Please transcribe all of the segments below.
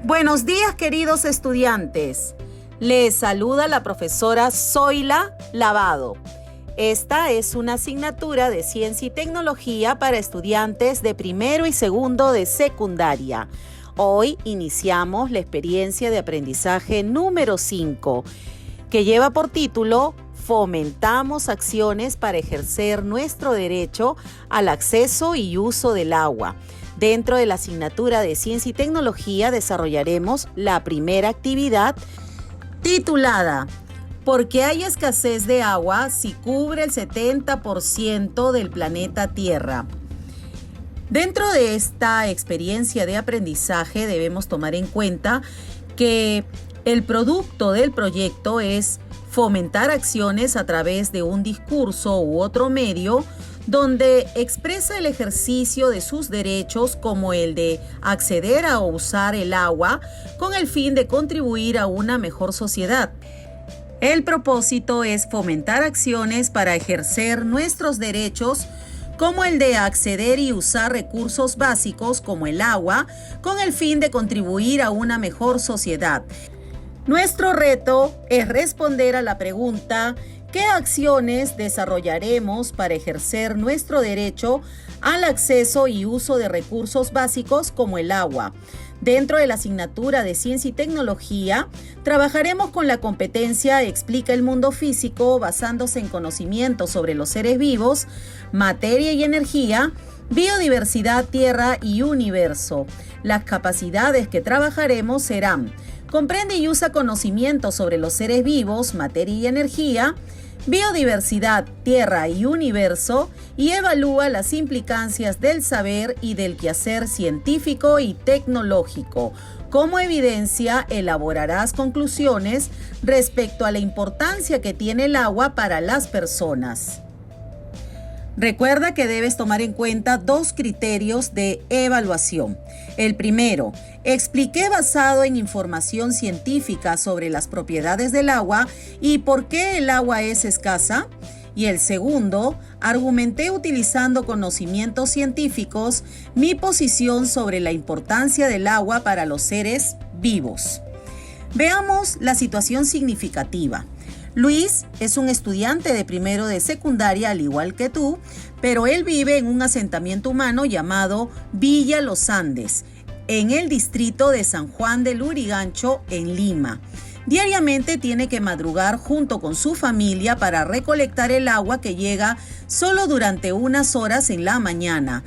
Buenos días, queridos estudiantes. Les saluda la profesora Zoila Lavado. Esta es una asignatura de Ciencia y Tecnología para estudiantes de primero y segundo de secundaria. Hoy iniciamos la experiencia de aprendizaje número 5, que lleva por título Fomentamos acciones para ejercer nuestro derecho al acceso y uso del agua. Dentro de la asignatura de Ciencia y Tecnología desarrollaremos la primera actividad titulada ¿Por qué hay escasez de agua si cubre el 70% del planeta Tierra? Dentro de esta experiencia de aprendizaje debemos tomar en cuenta que el producto del proyecto es fomentar acciones a través de un discurso u otro medio donde expresa el ejercicio de sus derechos como el de acceder a usar el agua con el fin de contribuir a una mejor sociedad. El propósito es fomentar acciones para ejercer nuestros derechos como el de acceder y usar recursos básicos como el agua con el fin de contribuir a una mejor sociedad. Nuestro reto es responder a la pregunta ¿qué acciones desarrollaremos para ejercer nuestro derecho al acceso y uso de recursos básicos como el agua? Dentro de la asignatura de Ciencia y Tecnología, trabajaremos con la competencia Explica el mundo físico basándose en conocimientos sobre los seres vivos, materia y energía, biodiversidad, tierra y universo. Las capacidades que trabajaremos serán: comprende y usa conocimientos sobre los seres vivos, materia y energía, biodiversidad, tierra y universo, y evalúa las implicancias del saber y del quehacer científico y tecnológico. Como evidencia, elaborarás conclusiones respecto a la importancia que tiene el agua para las personas. Recuerda que debes tomar en cuenta 2 criterios de evaluación. El primero, expliqué basado en información científica sobre las propiedades del agua y por qué el agua es escasa. Y el segundo, argumenté utilizando conocimientos científicos mi posición sobre la importancia del agua para los seres vivos. Veamos la situación significativa. Luis es un estudiante de primero de secundaria al igual que tú, pero él vive en un asentamiento humano llamado Villa Los Andes, en el distrito de San Juan del Lurigancho, en Lima. Diariamente tiene que madrugar junto con su familia para recolectar el agua que llega solo durante unas horas en la mañana,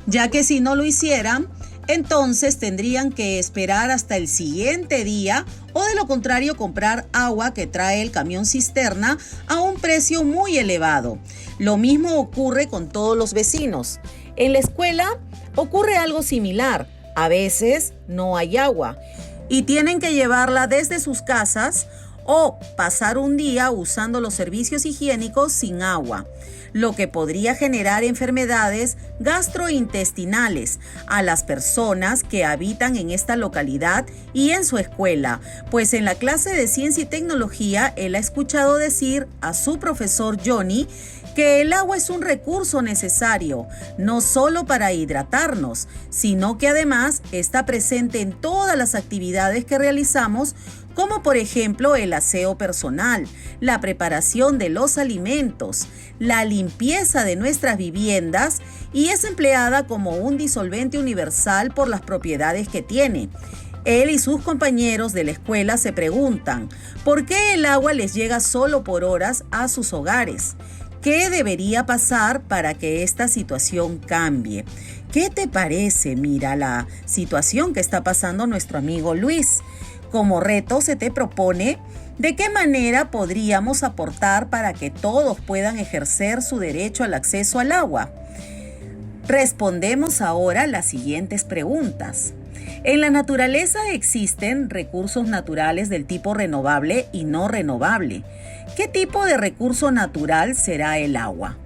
ya que si no lo hicieran, entonces tendrían que esperar hasta el siguiente día o de lo contrario comprar agua que trae el camión cisterna a un precio muy elevado. Lo mismo ocurre con todos los vecinos. En la escuela ocurre algo similar. A veces no hay agua y tienen que llevarla desde sus casas o pasar un día usando los servicios higiénicos sin agua, lo que podría generar enfermedades gastrointestinales a las personas que habitan en esta localidad y en su escuela, pues en la clase de Ciencia y Tecnología él ha escuchado decir a su profesor Johnny que el agua es un recurso necesario, no solo para hidratarnos, sino que además está presente en todas las actividades que realizamos, como por ejemplo el aseo personal, la preparación de los alimentos, la limpieza de nuestras viviendas, y es empleada como un disolvente universal por las propiedades que tiene. Él y sus compañeros de la escuela se preguntan, ¿por qué el agua les llega solo por horas a sus hogares? ¿Qué debería pasar para que esta situación cambie? ¿Qué te parece? Mira la situación que está pasando nuestro amigo Luis. Como reto se te propone de qué manera podríamos aportar para que todos puedan ejercer su derecho al acceso al agua. Respondemos ahora las siguientes preguntas. En la naturaleza existen recursos naturales del tipo renovable y no renovable. ¿Qué tipo de recurso natural será el agua?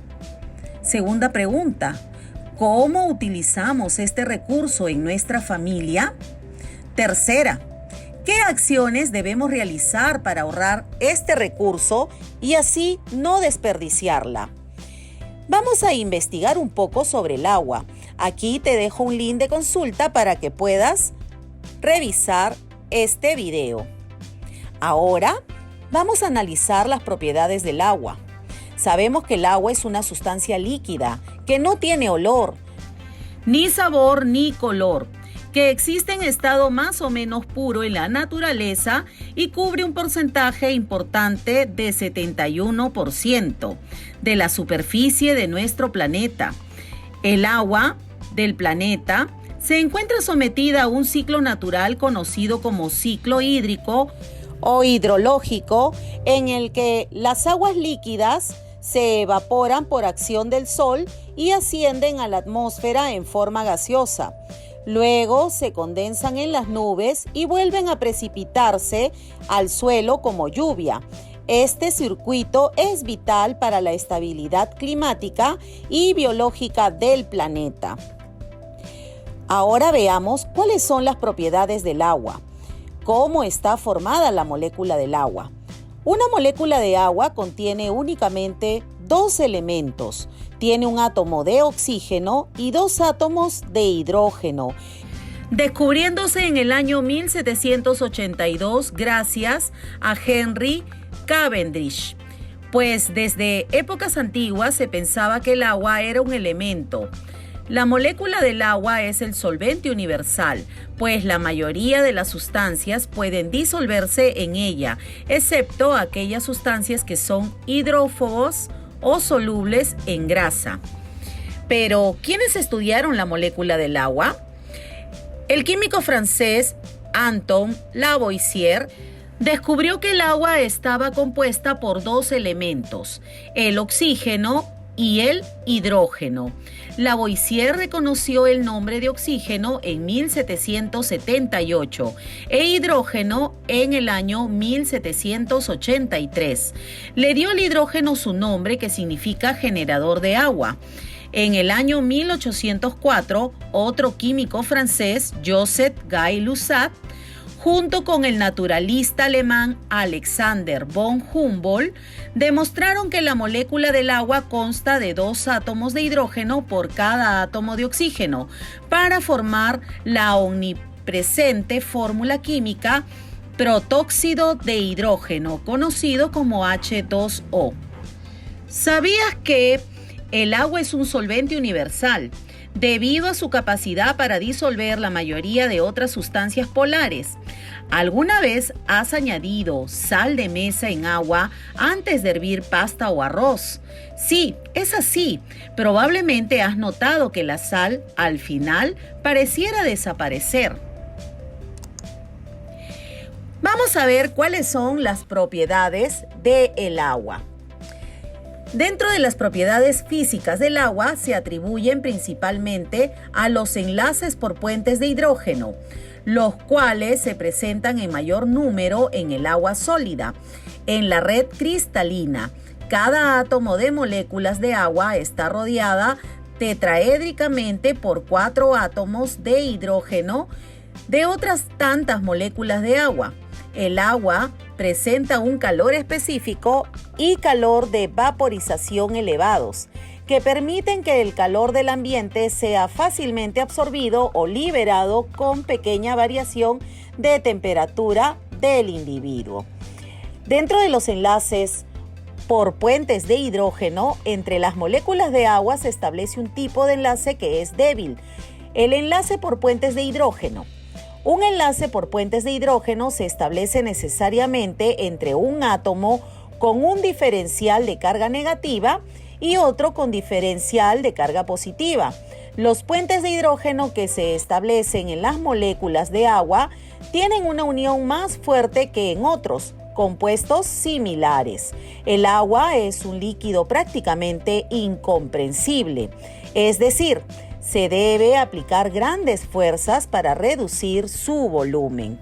Segunda pregunta, ¿cómo utilizamos este recurso en nuestra familia? Tercera, ¿qué acciones debemos realizar para ahorrar este recurso y así no desperdiciarla? Vamos a investigar un poco sobre el agua. Aquí te dejo un link de consulta para que puedas revisar este video. Ahora vamos a analizar las propiedades del agua. Sabemos que el agua es una sustancia líquida que no tiene olor, ni sabor ni color, que existe en estado más o menos puro en la naturaleza y cubre un porcentaje importante de 71% de la superficie de nuestro planeta. El agua del planeta se encuentra sometida a un ciclo natural conocido como ciclo hídrico o hidrológico, en el que las aguas líquidas se evaporan por acción del sol y ascienden a la atmósfera en forma gaseosa. Luego se condensan en las nubes y vuelven a precipitarse al suelo como lluvia. Este circuito es vital para la estabilidad climática y biológica del planeta. Ahora veamos cuáles son las propiedades del agua. ¿Cómo está formada la molécula del agua? Una molécula de agua contiene únicamente dos elementos. Tiene un átomo de oxígeno y dos átomos de hidrógeno, descubriéndose en el año 1782 gracias a Henry Cavendish. Pues desde épocas antiguas se pensaba que el agua era un elemento. La molécula del agua es el solvente universal, pues la mayoría de las sustancias pueden disolverse en ella, excepto aquellas sustancias que son hidrófobos o solubles en grasa. Pero, ¿quiénes estudiaron la molécula del agua? El químico francés Antoine Lavoisier descubrió que el agua estaba compuesta por dos elementos, el oxígeno y el hidrógeno. Lavoisier reconoció el nombre de oxígeno en 1778 e hidrógeno en el año 1783. Le dio al hidrógeno su nombre, que significa generador de agua. En el año 1804, otro químico francés, Joseph Guy Lussac, junto con el naturalista alemán Alexander von Humboldt, demostraron que la molécula del agua consta de dos átomos de hidrógeno por cada átomo de oxígeno, para formar la omnipresente fórmula química protóxido de hidrógeno, conocido como H2O. ¿Sabías que el agua es un solvente universal debido a su capacidad para disolver la mayoría de otras sustancias polares? ¿Alguna vez has añadido sal de mesa en agua antes de hervir pasta o arroz? Sí, es así. Probablemente has notado que la sal al final pareciera desaparecer. Vamos a ver cuáles son las propiedades del agua. Dentro de las propiedades físicas del agua se atribuyen principalmente a los enlaces por puentes de hidrógeno, los cuales se presentan en mayor número en el agua sólida. En la red cristalina, cada átomo de moléculas de agua está rodeada tetraédricamente por 4 átomos de hidrógeno de otras tantas moléculas de agua. El agua presenta un calor específico y calor de vaporización elevados, que permiten que el calor del ambiente sea fácilmente absorbido o liberado con pequeña variación de temperatura del individuo. Dentro de los enlaces por puentes de hidrógeno entre las moléculas de agua se establece un tipo de enlace que es débil, el enlace por puentes de hidrógeno. Un enlace por puentes de hidrógeno se establece necesariamente entre un átomo con un diferencial de carga negativa y otro con diferencial de carga positiva. Los puentes de hidrógeno que se establecen en las moléculas de agua tienen una unión más fuerte que en otros compuestos similares. El agua es un líquido prácticamente incomprensible, es decir, se debe aplicar grandes fuerzas para reducir su volumen.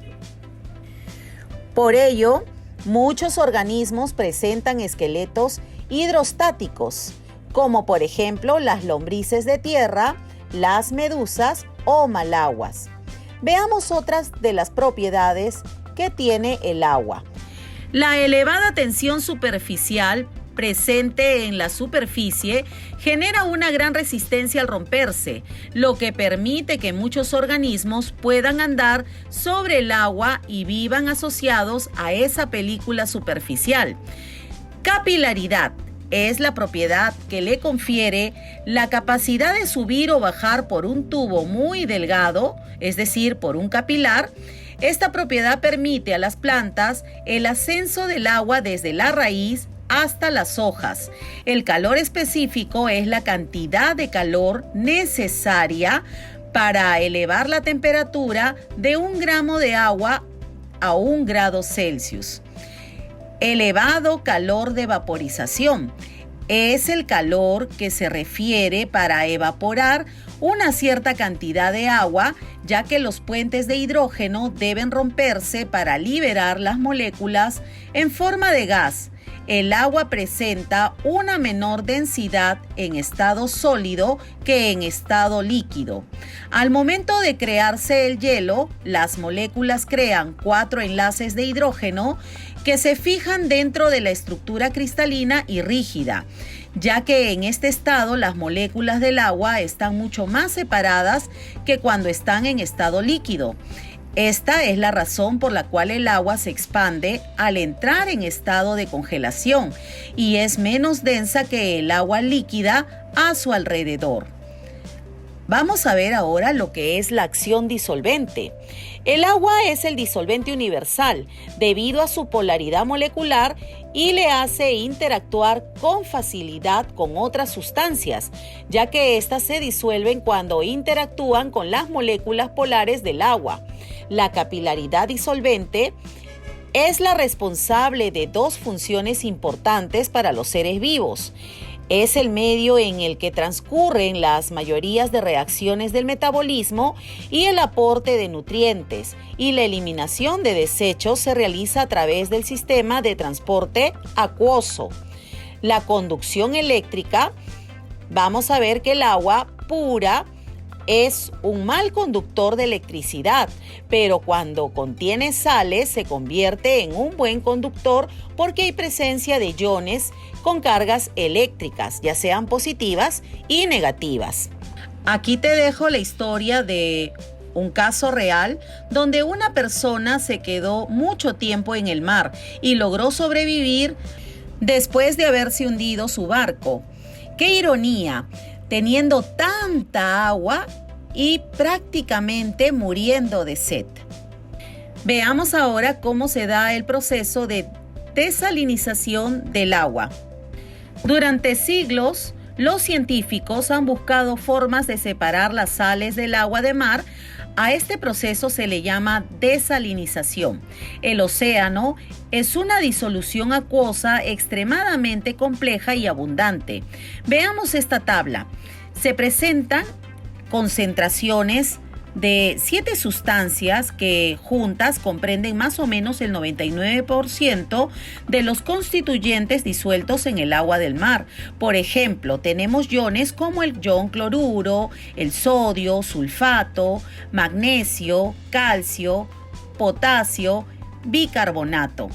Por ello, muchos organismos presentan esqueletos hidrostáticos, como por ejemplo las lombrices de tierra, las medusas o malaguas. Veamos otras de las propiedades que tiene el agua. La elevada tensión superficial presente en la superficie genera una gran resistencia al romperse, lo que permite que muchos organismos puedan andar sobre el agua y vivan asociados a esa película superficial. Capilaridad es la propiedad que le confiere la capacidad de subir o bajar por un tubo muy delgado, es decir, por un capilar. Esta propiedad permite a las plantas el ascenso del agua desde la raíz hasta las hojas. El calor específico es la cantidad de calor necesaria para elevar la temperatura de 1 gramo de agua a 1 grado Celsius. Elevado calor de vaporización es el calor que se refiere para evaporar una cierta cantidad de agua, ya que los puentes de hidrógeno deben romperse para liberar las moléculas en forma de gas. El agua presenta una menor densidad en estado sólido que en estado líquido. Al momento de crearse el hielo, las moléculas crean 4 enlaces de hidrógeno que se fijan dentro de la estructura cristalina y rígida, ya que en este estado las moléculas del agua están mucho más separadas que cuando están en estado líquido. Esta es la razón por la cual el agua se expande al entrar en estado de congelación y es menos densa que el agua líquida a su alrededor. Vamos a ver ahora lo que es la acción disolvente. El agua es el disolvente universal debido a su polaridad molecular y le hace interactuar con facilidad con otras sustancias, ya que éstas se disuelven cuando interactúan con las moléculas polares del agua. La capilaridad disolvente es la responsable de 2 funciones importantes para los seres vivos. Es el medio en el que transcurren las mayorías de reacciones del metabolismo y el aporte de nutrientes, y la eliminación de desechos se realiza a través del sistema de transporte acuoso. La conducción eléctrica, vamos a ver que el agua pura es un mal conductor de electricidad, pero cuando contiene sales se convierte en un buen conductor porque hay presencia de iones con cargas eléctricas, ya sean positivas y negativas. Aquí te dejo la historia de un caso real donde una persona se quedó mucho tiempo en el mar y logró sobrevivir después de haberse hundido su barco. ¡Qué ironía! Teniendo tanta agua y prácticamente muriendo de sed. Veamos ahora cómo se da el proceso de desalinización del agua. Durante siglos, los científicos han buscado formas de separar las sales del agua de mar. A este proceso se le llama desalinización. El océano es una disolución acuosa extremadamente compleja y abundante. Veamos esta tabla. Se presentan concentraciones de 7 sustancias que juntas comprenden más o menos el 99% de los constituyentes disueltos en el agua del mar. Por ejemplo, tenemos iones como el ion cloruro, el sodio, sulfato, magnesio, calcio, potasio, bicarbonato.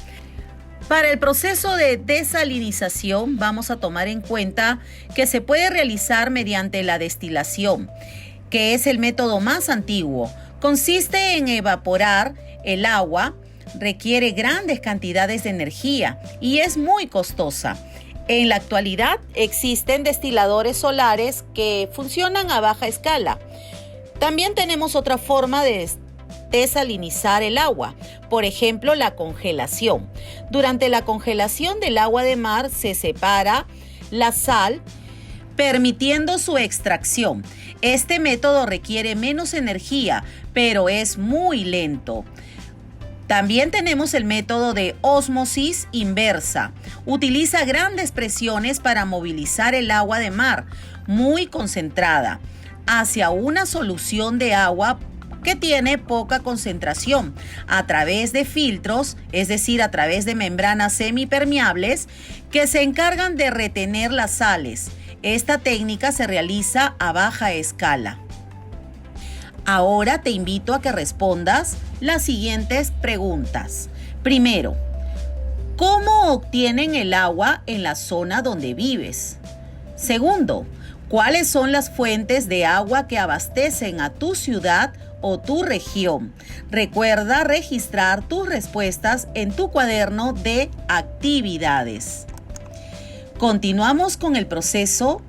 Para el proceso de desalinización vamos a tomar en cuenta que se puede realizar mediante la destilación, que es el método más antiguo. Consiste en evaporar el agua, requiere grandes cantidades de energía y es muy costosa. En la actualidad existen destiladores solares que funcionan a baja escala. También tenemos otra forma de desalinizar el agua, por ejemplo la congelación. Durante la congelación del agua de mar se separa la sal, permitiendo su extracción. Este método requiere menos energía, pero es muy lento. También tenemos el método de ósmosis inversa. Utiliza grandes presiones para movilizar el agua de mar, muy concentrada, hacia una solución de agua que tiene poca concentración, a través de filtros, es decir, a través de membranas semipermeables que se encargan de retener las sales. Esta técnica se realiza a baja escala. Ahora te invito a que respondas las siguientes preguntas. Primero, ¿Cómo obtienen el agua en la zona donde vives? Segundo, ¿cuáles son las fuentes de agua que abastecen a tu ciudad o tu región? Recuerda registrar tus respuestas en tu cuaderno de actividades. Continuamos con el proceso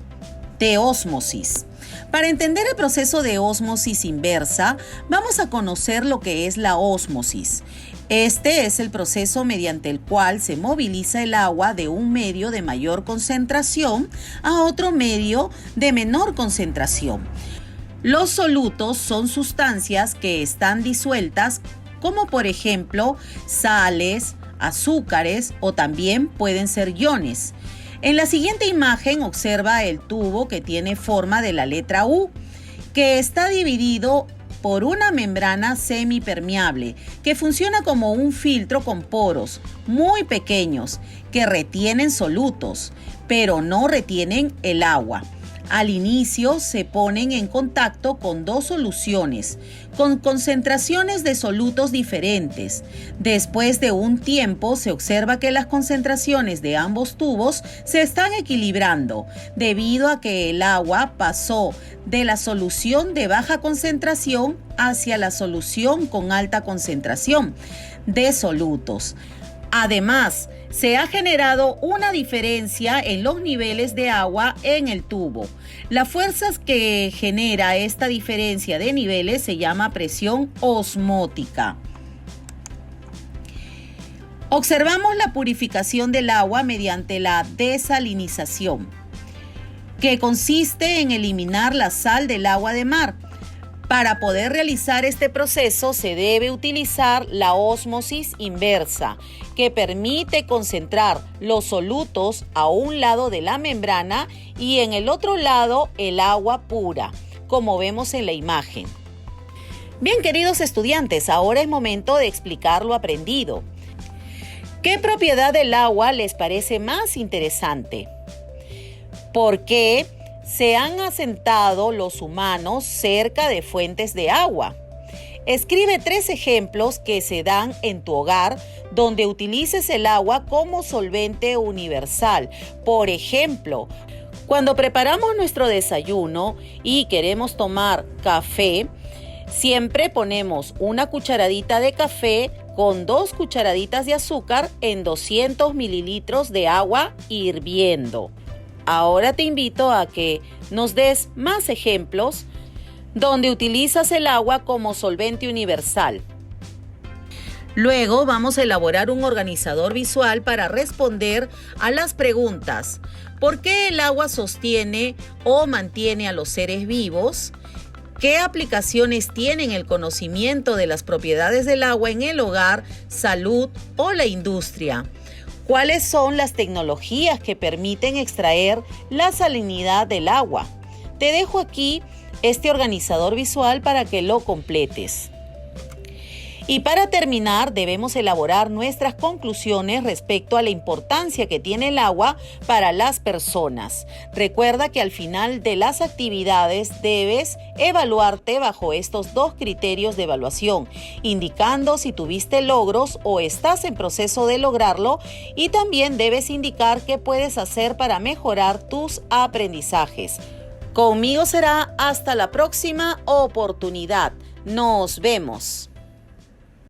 de ósmosis. Para entender el proceso de ósmosis inversa, vamos a conocer lo que es la ósmosis. Este es el proceso mediante el cual se moviliza el agua de un medio de mayor concentración a otro medio de menor concentración. Los solutos son sustancias que están disueltas, como por ejemplo sales, azúcares o también pueden ser iones. En la siguiente imagen observa el tubo que tiene forma de la letra U, que está dividido por una membrana semipermeable que funciona como un filtro con poros muy pequeños que retienen solutos, pero no retienen el agua. Al inicio se ponen en contacto con dos soluciones, con concentraciones de solutos diferentes. Después de un tiempo se observa que las concentraciones de ambos tubos se están equilibrando, debido a que el agua pasó de la solución de baja concentración hacia la solución con alta concentración de solutos. Además, se ha generado una diferencia en los niveles de agua en el tubo. Las fuerzas que genera esta diferencia de niveles se llama presión osmótica. Observamos la purificación del agua mediante la desalinización, que consiste en eliminar la sal del agua de mar. Para poder realizar este proceso se debe utilizar la ósmosis inversa, que permite concentrar los solutos a un lado de la membrana y en el otro lado el agua pura, como vemos en la imagen. Bien, queridos estudiantes, ahora es momento de explicar lo aprendido. ¿Qué propiedad del agua les parece más interesante? ¿Por qué se han asentado los humanos cerca de fuentes de agua? Escribe 3 ejemplos que se dan en tu hogar donde utilices el agua como solvente universal. Por ejemplo, cuando preparamos nuestro desayuno y queremos tomar café, siempre ponemos una cucharadita de café con 2 cucharaditas de azúcar en 200 mililitros de agua hirviendo. Ahora te invito a que nos des más ejemplos donde utilizas el agua como solvente universal. Luego vamos a elaborar un organizador visual para responder a las preguntas: ¿por qué el agua sostiene o mantiene a los seres vivos? ¿Qué aplicaciones tienen el conocimiento de las propiedades del agua en el hogar, salud o la industria? ¿Cuáles son las tecnologías que permiten extraer la salinidad del agua? Te dejo aquí este organizador visual para que lo completes. Y para terminar, debemos elaborar nuestras conclusiones respecto a la importancia que tiene el agua para las personas. Recuerda que al final de las actividades debes evaluarte bajo estos 2 criterios de evaluación, indicando si tuviste logros o estás en proceso de lograrlo, y también debes indicar qué puedes hacer para mejorar tus aprendizajes. Conmigo será hasta la próxima oportunidad. Nos vemos.